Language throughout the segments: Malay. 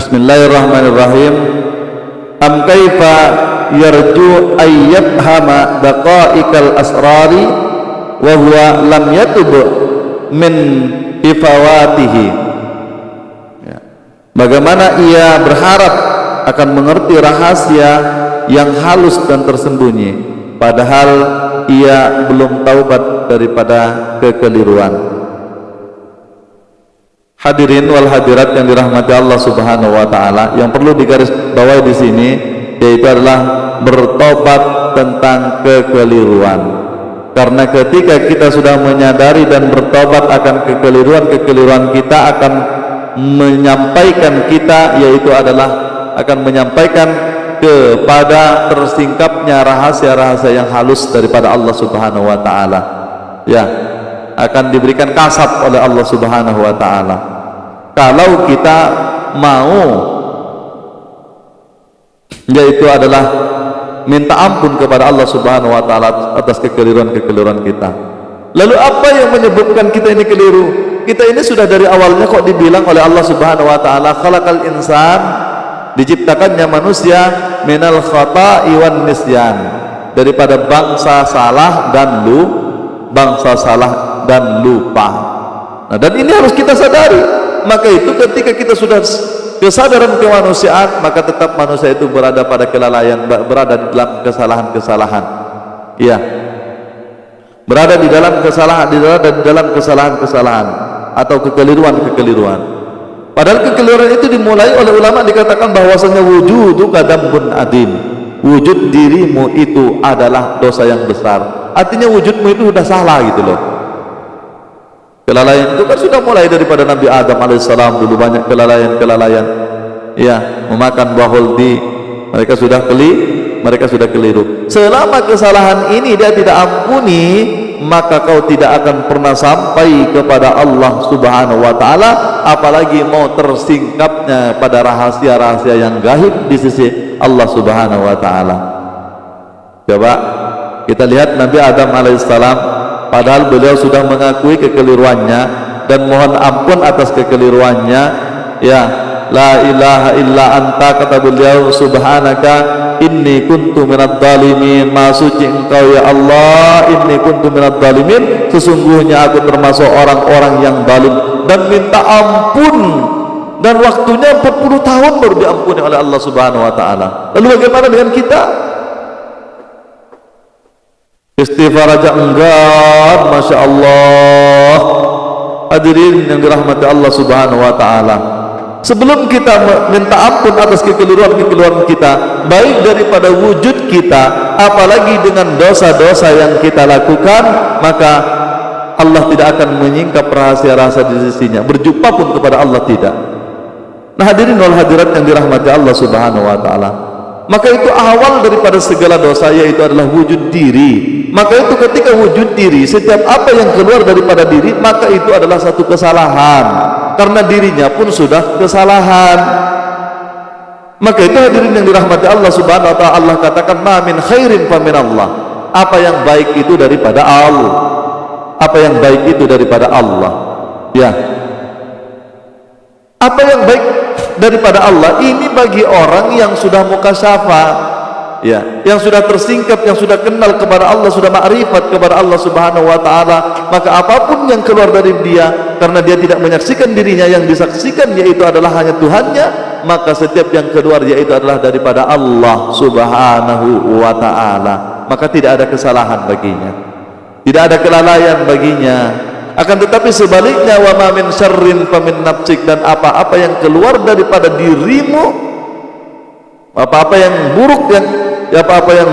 Bismillahirrahmanirrahim. Am kaifa yarju ayyafhama daqa'iqal asrari wa huwa lam yatub min ifawatihi. Ya. Bagaimana ia berharap akan mengerti rahasia yang halus dan tersembunyi, padahal ia belum taubat daripada kekeliruan. Hadirin wal hadirat yang dirahmati Allah Subhanahu wa taala, yang perlu digarisbawahi di sini yaitu adalah bertobat tentang kekeliruan. Karena ketika kita sudah menyadari dan bertobat akan kekeliruan kita akan menyampaikan kita, yaitu adalah akan menyampaikan kepada tersingkapnya rahasia-rahasia yang halus daripada Allah Subhanahu wa taala. Ya, akan diberikan kasab oleh Allah Subhanahu wa taala kalau kita mau, yaitu adalah minta ampun kepada Allah Subhanahu wa taala atas kekeliruan-kekeliruan kita. Lalu apa yang menyebabkan kita ini keliru? Kita ini sudah dari awalnya kok dibilang oleh Allah Subhanahu wa taala, khalaqal insan, diciptakannya manusia minal khata'i wan nisyan, daripada bangsa salah dan lupa. Nah, dan ini harus kita sadari. Maka itu ketika kita sudah kesadaran kemanusiaan, maka tetap manusia itu berada pada kelalaian, berada di dalam kesalahan-kesalahan. Iya. Berada di dalam kesalahan atau kekeliruan. Padahal kekeliruan itu dimulai oleh ulama, dikatakan bahwasanya wujudu kadambun adim. Wujud dirimu itu adalah dosa yang besar. Artinya wujudmu itu sudah salah gitu loh. Kelalaian itu kan sudah mulai daripada Nabi Adam alaihissalam, dulu banyak kelalaian. Ya, memakan buah holdi, mereka sudah keliru. Selama kesalahan ini dia tidak ampuni, maka kau tidak akan pernah sampai kepada Allah Subhanahu wa taala, apalagi mau tersingkapnya pada rahasia-rahasia yang gaib di sisi Allah Subhanahu wa taala. Coba kita lihat Nabi Adam alaihissalam, padahal beliau sudah mengakui kekeliruannya dan mohon ampun atas kekeliruannya. Ya, la ilaha illa anta, kata beliau, subhanaka inni kuntu minadz zalimin, maha suci engkau ya Allah, inni kuntu minadz zalimin, sesungguhnya aku termasuk orang-orang yang zalim, dan minta ampun, dan waktunya 40 tahun baru diampuni oleh Allah Subhanahu wa taala. Lalu bagaimana dengan kita? Istighfar aja enggak, masya Allah. Hadirin yang dirahmati Allah Subhanahu wa taala, sebelum kita minta ampun atas kekeliruan kita, baik daripada wujud kita, apalagi dengan dosa-dosa yang kita lakukan, maka Allah tidak akan menyingkap rahasia-rahasia di sisinya, berjumpa pun kepada Allah tidak. Nah, hadirin wal hadirat yang dirahmati Allah Subhanahu wa taala, maka itu awal daripada segala dosa, yaitu adalah wujud diri. Maka itu ketika wujud diri, setiap apa yang keluar daripada diri, maka itu adalah satu kesalahan, karena dirinya pun sudah kesalahan. Maka itu hadirin yang dirahmati Allah Subhanahu wa taala, Allah katakan ma min khairin fa min Allah. Apa yang baik itu daripada Allah. Apa yang baik itu daripada Allah. Ya. Apa yang baik daripada Allah ini bagi orang yang sudah mukasyafah, ya, yang sudah tersingkap, yang sudah kenal kepada Allah, sudah ma'rifat kepada Allah Subhanahu wa taala, maka apapun yang keluar dari dia, karena dia tidak menyaksikan dirinya, yang disaksikan yaitu adalah hanya Tuhannya, maka setiap yang keluar yaitu adalah daripada Allah Subhanahu wa taala, maka tidak ada kesalahan baginya, tidak ada kelalaian baginya. Akan tetapi sebaliknya, wa ma min syarrin fa min nafsik, dan apa-apa yang keluar daripada dirimu, apa-apa yang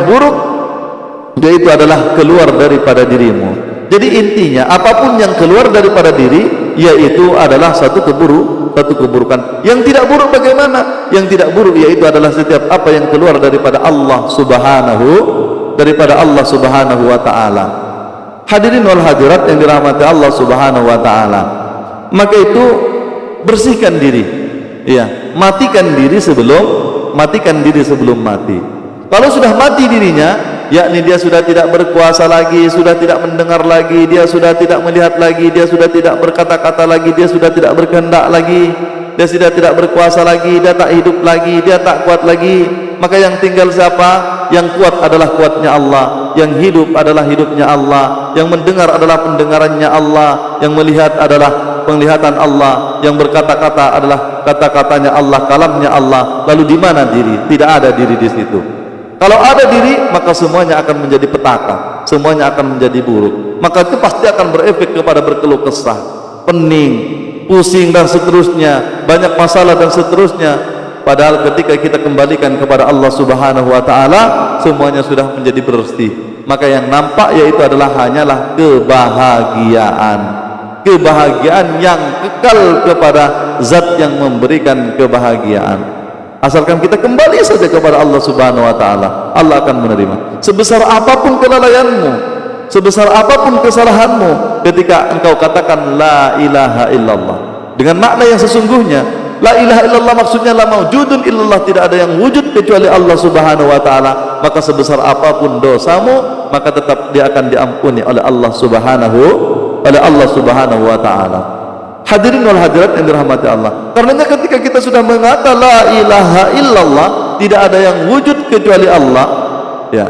buruk, yaitu adalah keluar daripada dirimu. Jadi intinya apapun yang keluar daripada diri, yaitu adalah satu keburukan. Yang tidak buruk bagaimana? Yang tidak buruk yaitu adalah setiap apa yang keluar daripada Allah Subhanahu wa taala. Hadirin wal hadirat yang dirahmati Allah Subhanahu wa taala, maka itu bersihkan diri, ya, matikan diri sebelum mati. Kalau sudah mati dirinya, yakni dia sudah tidak berkuasa lagi, sudah tidak mendengar lagi, dia sudah tidak melihat lagi, dia sudah tidak berkata-kata lagi, dia sudah tidak berkehendak lagi, dia sudah tidak berkuasa lagi, dia tak hidup lagi, dia tak kuat lagi. Maka yang tinggal siapa? Yang kuat adalah kuatnya Allah, yang hidup adalah hidupnya Allah, yang mendengar adalah pendengarannya Allah, yang melihat adalah penglihatan Allah, yang berkata-kata adalah kata-katanya Allah, kalamnya Allah. Lalu di mana diri? Tidak ada diri di situ. Kalau ada diri, maka semuanya akan menjadi petaka, semuanya akan menjadi buruk. Maka itu pasti akan berefek kepada berkeluh kesah, pening, pusing dan seterusnya, banyak masalah dan seterusnya. Padahal ketika kita kembalikan kepada Allah Subhanahu wa taala, semuanya sudah menjadi bersih. Maka yang nampak yaitu adalah hanyalah kebahagiaan. Kebahagiaan yang kekal kepada zat yang memberikan kebahagiaan. Asalkan kita kembali saja kepada Allah Subhanahu wa taala, Allah akan menerima. Sebesar apapun kelalaianmu, sebesar apapun kesalahanmu, ketika engkau katakan la ilaha illallah dengan makna yang sesungguhnya, la ilaha illallah maksudnya la maujudun illallah, tidak ada yang wujud kecuali Allah Subhanahu wa taala. Maka sebesar apapun dosamu, maka tetap dia akan diampuni oleh Allah Subhanahu wa taala. Hadirin wal hadirat yang dirahmati Allah. Karenanya ketika kita sudah mengatakan la ilaha illallah, tidak ada yang wujud kecuali Allah, ya.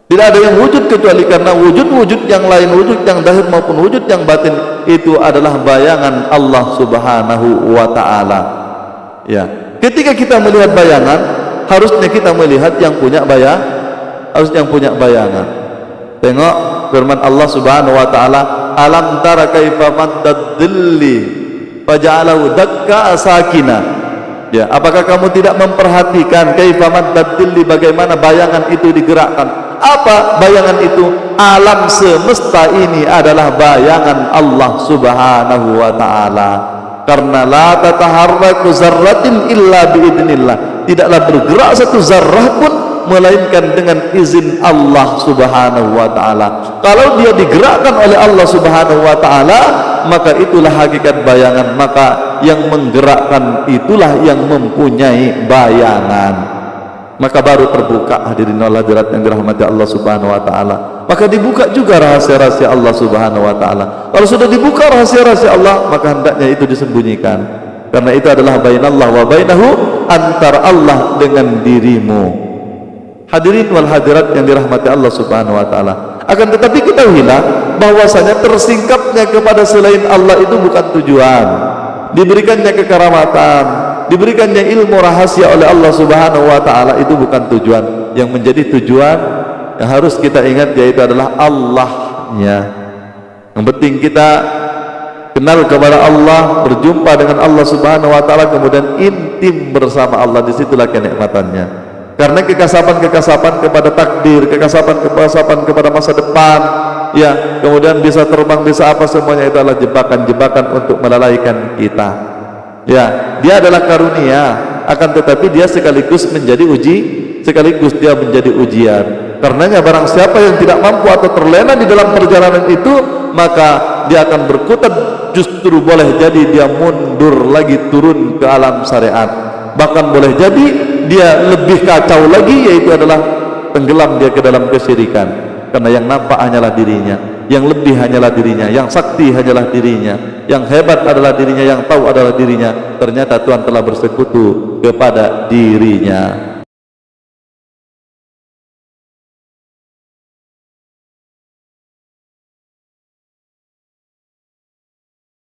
Tidak ada yang wujud kecuali, karena wujud-wujud yang lain, wujud yang zahir maupun wujud yang batin, itu adalah bayangan Allah Subhanahu wa taala. Ya. Ketika kita melihat bayangan, harusnya kita melihat yang punya bayangan. Tengok firman Allah Subhanahu wa taala, alam tara kaifa maddad dhilli faja'alahu dakka sakina. Ya, apakah kamu tidak memperhatikan kaifa maddad dhilli, bagaimana bayangan itu digerakkan? Apa bayangan itu? Alam semesta ini adalah bayangan Allah Subhanahu wa taala. Karena la tataharraku zarratin illa biidznillah, tidaklah bergerak satu zarrah pun melainkan dengan izin Allah Subhanahu wa taala. Kalau dia digerakkan oleh Allah Subhanahu wa taala, maka itulah hakikat bayangan. Maka yang menggerakkan itulah yang mempunyai bayangan. Maka baru terbuka, hadirin wal hadirat yang dirahmati Allah Subhanahu wa taala. Maka dibuka juga rahasia-rahasia Allah Subhanahu wa taala. Kalau sudah dibuka rahasia-rahasia Allah, maka hendaknya itu disembunyikan. Karena itu adalah bainallah wa bainahu, antara Allah dengan dirimu. Hadirin wal hadirat yang dirahmati Allah Subhanahu wa taala. Akan tetapi kita ketahuilah bahwasanya tersingkapnya kepada selain Allah itu bukan tujuan. Diberikannya kekeramatan, diberikannya ilmu rahasia oleh Allah Subhanahu wa taala itu bukan tujuan. Yang menjadi tujuan yang harus kita ingat yaitu adalah Allahnya. Yang penting kita kenal kepada Allah, berjumpa dengan Allah Subhanahu wa taala, kemudian intim bersama Allah. Disitulah kenikmatannya. Karena kekasapan-kekasapan kepada takdir, kekasapan-kekasapan kepada masa depan, ya, kemudian bisa terbang, bisa apa, semuanya itu adalah jebakan-jebakan untuk melalaikan kita. Ya, dia adalah karunia, akan tetapi dia sekaligus menjadi sekaligus dia menjadi ujian. Karenanya barang siapa yang tidak mampu atau terlena di dalam perjalanan itu, maka dia akan berkutat, justru boleh jadi dia mundur lagi, turun ke alam syariat. Bahkan boleh jadi dia lebih kacau lagi, yaitu adalah tenggelam dia ke dalam kesyirikan. Karena yang nampak hanyalah dirinya, yang lebih hanyalah dirinya, yang sakti hanyalah dirinya, yang hebat adalah dirinya, yang tahu adalah dirinya. Ternyata Tuhan telah bersekutu kepada dirinya.